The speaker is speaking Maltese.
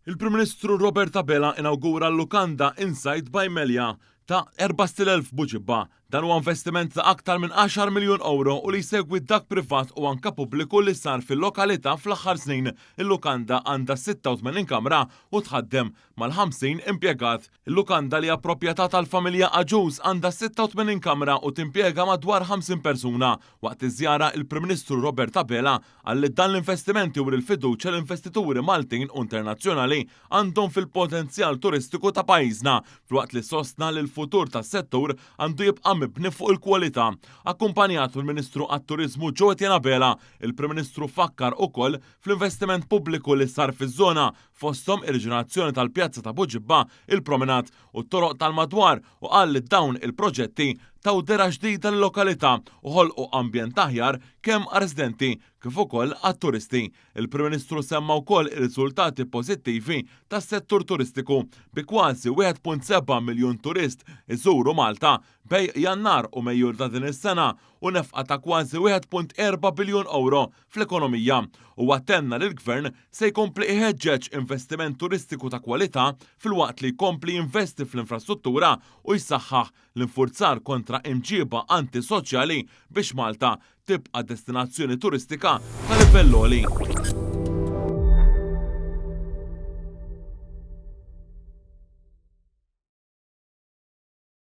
Il-Prim Ministru Robert Abela inawgura l-lukanda Inside by Melja ta' 4,000 buġibba. Dan huwa investiment ta' aktar minn 10 miljun euro u li jsegwi dak privat u anka pubbliku li sar fil-lokalità fl-aħħar snin. Il-lukanda għandha 86 kamra u tħaddem mal-50 impjegat. Il-lukanda li hija proprjetà tal-familja Aġuż għandha 86 kamra u timpjega madwar 50 persuna. Waqt iż-żjara il-Prim Ministru Robert Abela qal li dan l-investimenti u l-fiduċja l-investituri Maltin u internazzjonali għandhom fil-potenzjal turistiku ta' pajjiżna, filwaqt li sostna li l-futur tas-settur għandu jibqa' mibni fuq il-kwalità. Akkumpanjatu l-Ministru għat-Turiżmu Etienne Abela, il-Prim Ministru fakkar ukoll fl-investiment pubbliku li sar fiż-żona fosthom ir-riġunazzjoni tal-Pjazza ta' Buġibba, il-Promenad u t-toroq tal-madwar u qal li dawn il-proġetti taw dera ġdida l-lokalità u ħolqu ambjent aħjar kemm għar-residenti kif ukoll għat-turisti. Il-Prim Ministru semma wkoll ir-riżultati pożittivi tas-settur turistiku bi kważi 1.7 miljun turist iżuru Malta bej Jannar u Mejjur ta' din is-sena u nefqa ta' kważi 1.4 biljun euro fl-ekonomija. U għattenna li l-Gvern se jkompli iħeġġeġ investiment turistiku ta' kwalità filwaqt li jkompli investi fl-infrastruttura u jsaħħaħ l-infurzar kontra imġiba antisoċjali biex Malta tibqa' destinazzjoni turistika ta' livell għoli.